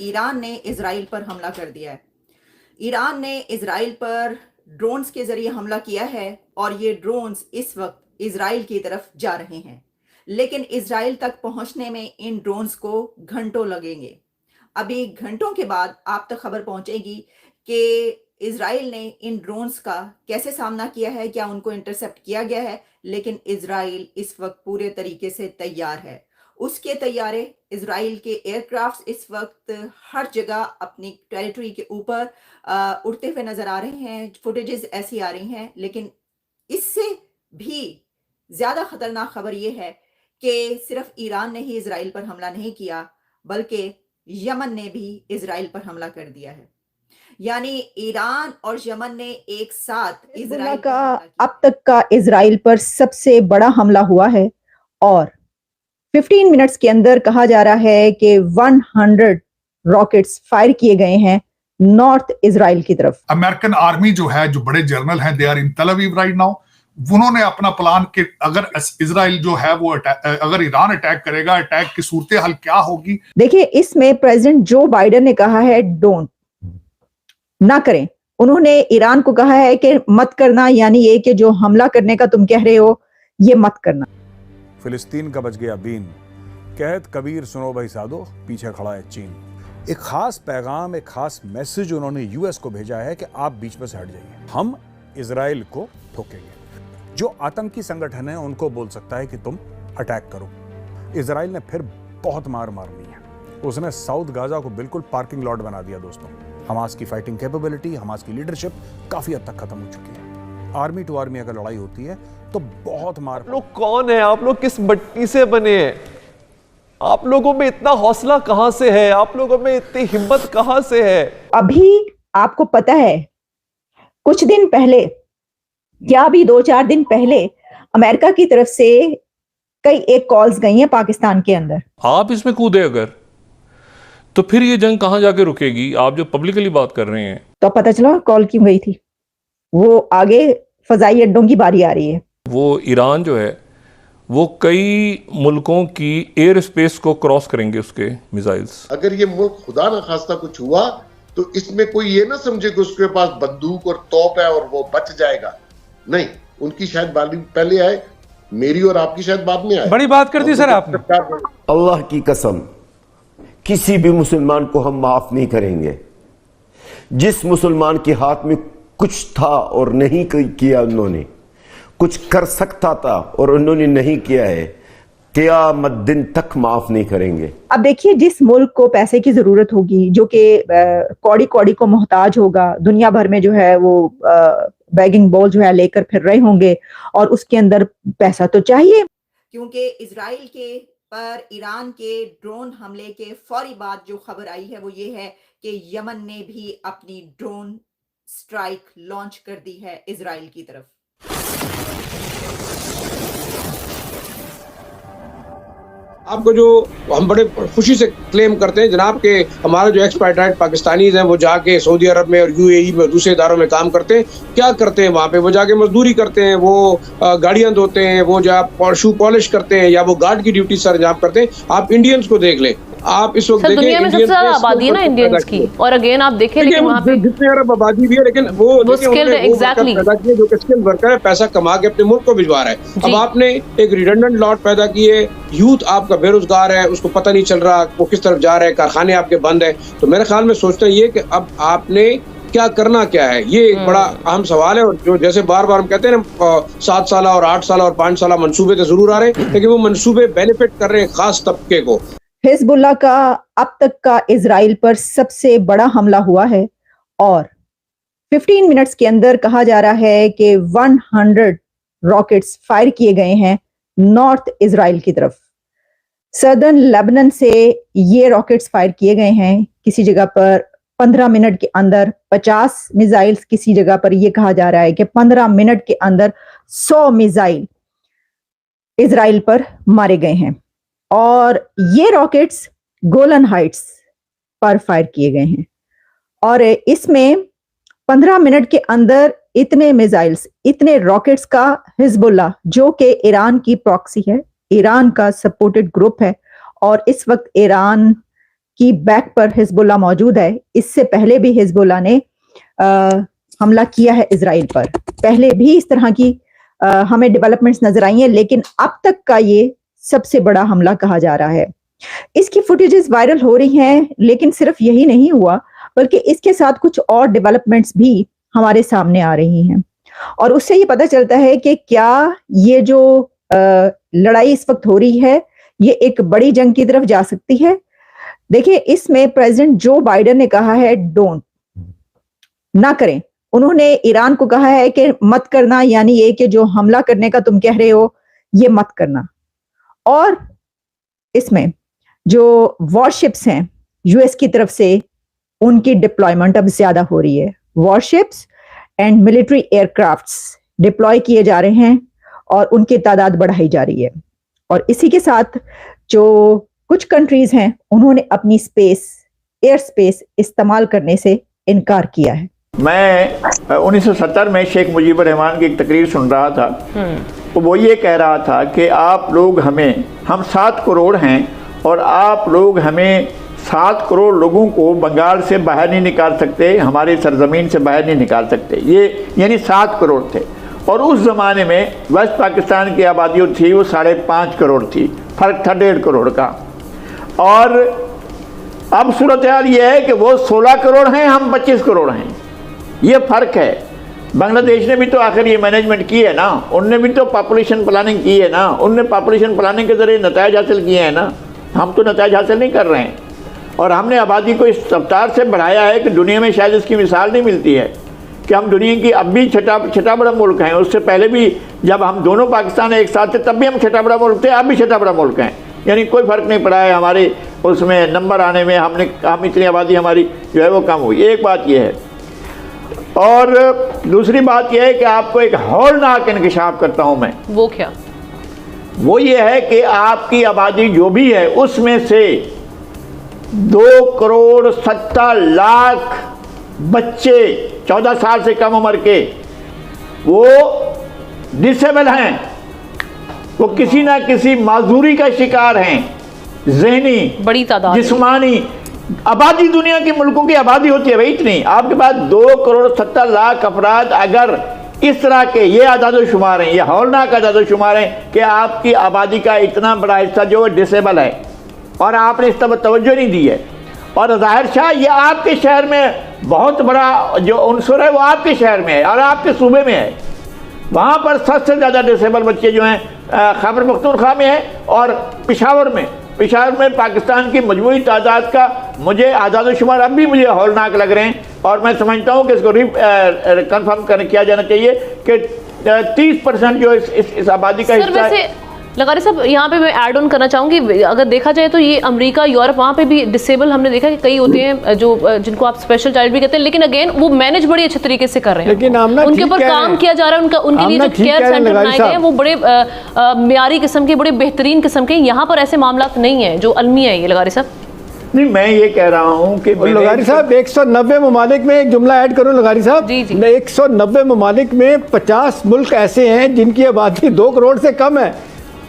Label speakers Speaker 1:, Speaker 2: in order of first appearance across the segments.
Speaker 1: Iran ने Israel पर हमला कर दिया है। ईरान ने इजराइल पर ड्रोन्स के जरिए हमला किया है और ये ड्रोन्स इस वक्त इजराइल की तरफ जा रहे हैं, लेकिन इजराइल तक पहुंचने में इन ड्रोन्स को घंटों लगेंगे। अभी घंटों के बाद आप तक खबर पहुंचेगी कि इजराइल ने इन ड्रोन्स का कैसे सामना किया है, क्या उनको इंटरसेप्ट किया गया है। लेकिन इजराइल इस वक्त पूरे तरीके से तैयार है। उसके तैयारे इजराइल के एयरक्राफ्ट इस वक्त हर जगह अपनी टेरिटरी के ऊपर उड़ते हुए नजर आ रहे हैं। फुटेजेस ऐसी आ रही हैं, लेकिन इससे भी ज्यादा खतरनाक खबर यह है कि सिर्फ ईरान ने ही इजराइल पर हमला नहीं किया, बल्कि यमन ने भी इजराइल पर हमला कर दिया है। यानी ईरान और यमन ने एक साथ इजराइल
Speaker 2: का अब तक का इजराइल पर सबसे बड़ा हमला हुआ है और 15 मिनट्स के अंदर कहा जा रहा है कि 100 रॉकेट्स फायर किए गए हैं नॉर्थ इजराइल की तरफ।
Speaker 3: अमेरिकन आर्मी जो है, जो बड़े जनरल हैं, they are in Tel Aviv right now. उन्होंने अपना प्लान कि अगर इजराइल जो है वो अगर ईरान अटैक करेगा, अटैक की सूरत हाल क्या होगी।
Speaker 2: देखिए, इसमें प्रेसिडेंट जो बाइडेन ने कहा है डोंट, ना करें। उन्होंने ईरान को कहा है कि मत करना, यानी ये कि जो हमला करने का तुम कह रहे हो ये मत करना।
Speaker 4: फिलिस्तीन का बच गया बीन, कहत कबीर सुनो भाई साधो, पीछे खड़ा है चीन। एक खास पैगाम, एक खास मैसेज उन्होंने यूएस को भेजा है कि आप बीच में से हट जाइए, हम इजराइल को ठोकेंगे। जो आतंकी संगठन है उनको बोल सकता है कि तुम अटैक करो। इजराइल ने फिर बहुत मार मारनी है। उसने साउथ गाजा को बिल्कुल पार्किंग लॉट बना दिया। दोस्तों, हमास की फाइटिंग कैपेबिलिटी, हमास की लीडरशिप काफी हद तक खत्म हो चुकी है। आर्मी टू आर्मी अगर लड़ाई होती है तो बहुत मार।
Speaker 5: लोग कौन है? आप लोग किस मिट्टी से बने हैं? आप लोगों में इतना हौसला कहां से है? आप लोगों में इतनी हिम्मत कहां से है?
Speaker 2: अभी आपको पता है, कुछ दिन पहले, क्या अभी 2-4 दिन पहले अमेरिका की तरफ से कई एक कॉल्स गई हैं पाकिस्तान के अंदर।
Speaker 6: आप इसमें कूदे अगर, तो फिर ये जंग कहां जाके रुकेगी? आप जो पब्लिकली बात कर रहे हैं, तो
Speaker 2: पता चला कॉल क्यों गई थी। वो आगे फजाई अड्डों की बारी आ रही है।
Speaker 6: वो ईरान जो है वो कई मुल्कों की एयर स्पेस को क्रॉस करेंगे उसके मिसाइल्स।
Speaker 7: अगर ये मुल्क खुदा ना खास्ता कुछ हुआ तो इसमें कोई ये ना समझे कि उसके पास बंदूक और तोप है और वो बच जाएगा। नहीं, उनकी शायद बारी पहले आए, मेरी और आपकी शायद बाद में आए।
Speaker 8: बड़ी बात कर दी सर आपने।
Speaker 9: अल्लाह की कसम, किसी भी मुसलमान को हम माफ नहीं करेंगे। जिस मुसलमान के हाथ में कुछ था और नहीं किया, उन्होंने कुछ कर सकता था और उन्होंने नहीं किया है, क़यामत दिन तक माफ नहीं करेंगे।
Speaker 2: अब देखिए, जिस मुल्क को पैसे की जरूरत होगी, जो कि कौड़ी कौड़ी को मोहताज होगा, दुनिया भर में जो है वो बैगिंग बॉल जो है लेकर फिर रहे होंगे और उसके अंदर पैसा तो चाहिए।
Speaker 1: क्योंकि इजराइल के पर ईरान के ड्रोन हमले के फौरी बाद जो खबर आई है वो ये है कि यमन ने भी अपनी ड्रोन स्ट्राइक लॉन्च कर दी है इजराइल की तरफ।
Speaker 8: आपको जो हम बड़े खुशी से क्लेम करते हैं जनाब के हमारे जो एक्सपाट्राइट पाकिस्तानीज हैं वो जाके सऊदी अरब में और यूएई में दूसरे इदारों में काम करते हैं। क्या करते हैं वहाँ पे? वो जाके मजदूरी करते हैं, वो गाड़ियाँ धोते हैं, वो जहाँ शू पॉलिश करते हैं या वो गार्ड की ड्यूटी सर अंजाम करते हैं। आप इंडियंस को देख लें, आप इस वक्त
Speaker 10: दुनिया में सबसे ज्यादा आबादी है ना इंडियंस की, और अगेन आप देखें लेकिन वहाँ पे
Speaker 8: जितने अरब आबादी भी है, लेकिन वो
Speaker 10: स्किल्ड एग्जैक्टली
Speaker 8: पैदा किए जो स्किल्ड वर्कर है, पैसा कमा के अपने मुल्क को भिजवा रहा है। अब आपने एक रिडंडेंट लॉट पैदा किए, यूथ आपका बेरोजगार है, उसको पता नहीं चल रहा वो किस तरफ जा रहा है, कारखाने आपके बंद है। तो मेरे ख्याल में सोचते हैं ये कि अब आपने क्या करना क्या है, ये एक बड़ा अहम सवाल है। और जो जैसे बार बार हम कहते हैं ना 7 साल और 8 साल और 5 साल मंसूबे तो जरूर आ रहे हैं, लेकिन वो मंसूबे बेनिफिट कर रहे हैं खास तबके को।
Speaker 2: हिजबुल्लाह का अब तक का इजराइल पर सबसे बड़ा हमला हुआ है और 15 मिनट्स के अंदर कहा जा रहा है कि 100 रॉकेट्स फायर किए गए हैं नॉर्थ इजराइल की तरफ। सदर्न लेबनान से ये रॉकेट्स फायर किए गए हैं। किसी जगह पर 15 मिनट के अंदर 50 मिसाइल्स, किसी जगह पर यह कहा जा रहा है कि 15 मिनट के अंदर 100 मिसाइल इजराइल पर मारे गए हैं। और ये रॉकेट्स गोलन हाइट्स पर फायर किए गए हैं और इसमें 15 मिनट के अंदर इतने मिसाइल्स, इतने रॉकेट्स का हिजबुल्लाह, जो कि ईरान की प्रॉक्सी है, ईरान का सपोर्टेड ग्रुप है और इस वक्त ईरान की बैक पर हिजबुल्लाह मौजूद है। इससे पहले भी हिजबुल्लाह ने हमला किया है इजराइल पर। पहले भी इस तरह की हमें डेवलपमेंट्स नजर आई हैं, लेकिन अब तक का ये सबसे बड़ा हमला कहा जा रहा है। इसकी फुटेजेस वायरल हो रही हैं, लेकिन सिर्फ यही नहीं हुआ, बल्कि इसके साथ कुछ और डेवलपमेंट्स भी हमारे सामने आ रही हैं, और उससे ये पता चलता है कि क्या ये जो लड़ाई इस वक्त हो रही है ये एक बड़ी जंग की तरफ जा सकती है। देखिए, इसमें प्रेसिडेंट जो बाइडेन ने कहा है डोंट, ना करें। उन्होंने ईरान को कहा है कि मत करना, यानी ये कि जो हमला करने का तुम कह रहे हो ये मत करना। और इसमें जो वॉरशिप्स हैं यूएस की तरफ से, उनकी डिप्लॉयमेंट अब ज्यादा हो रही है। Warships and military aircrafts deploy किए जा रहे हैं और उनकी तादाद बढ़ाई जा रही है। और इसी के साथ जो कुछ कंट्रीज हैं उन्होंने अपनी स्पेस, एयर स्पेस इस्तेमाल करने से इनकार किया है।
Speaker 11: मैं 1970 में शेख मुजीबुर रहमान की एक तकरीर सुन रहा था, तो वो ये कह रहा था कि आप लोग हमें, हम 7 करोड़ हैं और आप लोग हमें 7 करोड़ लोगों को बंगाल से बाहर नहीं निकाल सकते, हमारी सरजमीन से बाहर नहीं निकाल सकते। ये यानी 7 करोड़ थे, और उस ज़माने में वेस्ट पाकिस्तान की आबादी जो थी वो 5.5 करोड़ थी, फ़र्क था 1.5 करोड़ का। और अब सूरत हाल ये है कि वो 16 करोड़ हैं, हम 25 करोड़ हैं, ये फ़र्क है। बांग्लादेश ने भी तो आखिर ये मैनेजमेंट की है ना, उनने भी तो पॉपुलेशन प्लानिंग की है ना, उनने पॉपुलेशन प्लानिंग के ज़रिए नतायज हासिल किए हैं ना। हम तो नतायज हासिल नहीं कर रहे हैं, और हमने आबादी को इस रफ्तार से बढ़ाया है कि दुनिया में शायद इसकी मिसाल नहीं मिलती है कि हम दुनिया की अब भी छठा बड़ा मुल्क हैं। उससे पहले भी जब हम दोनों पाकिस्तान एक साथ थे तब भी हम छठा बड़ा मुल्क थे, अब भी छठा बड़ा मुल्क हैं। यानी कोई फ़र्क नहीं पड़ा है हमारे उसमें नंबर आने में, हम इतनी आबादी हमारी जो है वो कम हुई। एक बात यह है, और दूसरी बात यह है कि आपको एक हौलनाक इंकशाफ करता हूँ मैं।
Speaker 10: वो क्या?
Speaker 11: वो ये है कि आपकी आबादी जो भी है उसमें से 2,70,00,000 बच्चे 14 साल से कम उम्र के वो डिसेबल हैं, वो किसी ना किसी माजूरी का शिकार हैं, ज़हनी,
Speaker 10: बड़ी तादाद,
Speaker 11: जिस्मानी। आबादी दुनिया के मुल्कों की आबादी होती है भाई इतनी, आपके पास 2,70,00,000 अफराद अगर इस तरह के ये आदाद शुमार हैं, ये हौलनाक आदाद शुमार हैं कि आपकी आबादी का इतना बड़ा हिस्सा जो डिसेबल है और आपने इस तरफ तवज्जो नहीं दी है। और ज़ाहिर शाह ये आपके शहर में बहुत बड़ा जो उनसर है वो आपके शहर में है और आपके सूबे में है। वहाँ पर सबसे ज़्यादा डिसेबल बच्चे जो हैं खैबर पख्तूनख्वा में है, और पेशावर में पाकिस्तान की मजमूई तादाद का मुझे आदाद शुमार अब भी मुझे हौलनाक लग रहे हैं, और मैं समझता हूँ कि इसको कंफर्म किया जाना चाहिए कि 30% जो इस आबादी का हिस्सा है।
Speaker 10: लगारी साहब, यहाँ पे मैं ऐड ऑन करना चाहूँगी, अगर देखा जाए तो ये अमेरिका, यूरोप, वहाँ पे भी डिसेबल हमने देखा कि कई होते हैं जो जिनको आप स्पेशल चाइल्ड भी कहते हैं, लेकिन अगेन वो मैनेज बड़े अच्छे तरीके से कर रहे हैं, लेकिन उनके ऊपर काम किया जा रहा है, उनके लिए जो केयर सेंटर बनाए गए हैं वो बड़े म्यारी किस्म के, बड़े बेहतरीन किस्म के। यहाँ पर ऐसे मामला नहीं है जो अलमी है ये। लगारी साहब,
Speaker 11: नहीं, मैं ये कह रहा हूँ कि
Speaker 12: लगारी साहब 190 ममालिक में एक जुमला ऐड करूँ लगारी साहब, 190 ममालिक में 50 मुल्क ऐसे हैं जिनकी आबादी 2 करोड़ से कम है,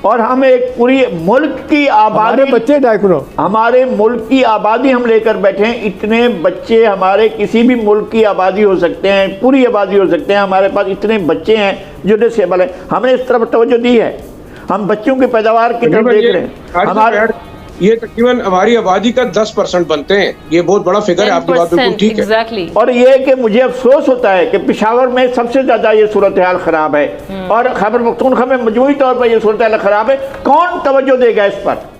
Speaker 11: और हम एक पूरी मुल्क की आबादी,
Speaker 12: बच्चे 2.5 करोड़,
Speaker 11: हमारे मुल्क की आबादी हम लेकर बैठे हैं। इतने बच्चे हमारे किसी भी मुल्क की आबादी हो सकते हैं, पूरी आबादी हो सकते हैं। हमारे पास इतने बच्चे हैं जो डिसेबल हैं, हमने इस तरफ तवज्जो दी है, हम बच्चों की पैदावार की तरफ देख रहे हैं। हमारे
Speaker 8: ये तकरीबन हमारी आबादी का 10% बनते हैं, ये बहुत बड़ा फिगर है, आपकी बात बिल्कुल ठीक है।
Speaker 11: और ये कि मुझे अफसोस होता है कि पेशावर में सबसे ज्यादा ये सूरत हाल खराब है और खैबर पख्तूनख्वा में मजमूई तौर पर ये सूरत हाल खराब है। कौन तवज्जो देगा इस पर?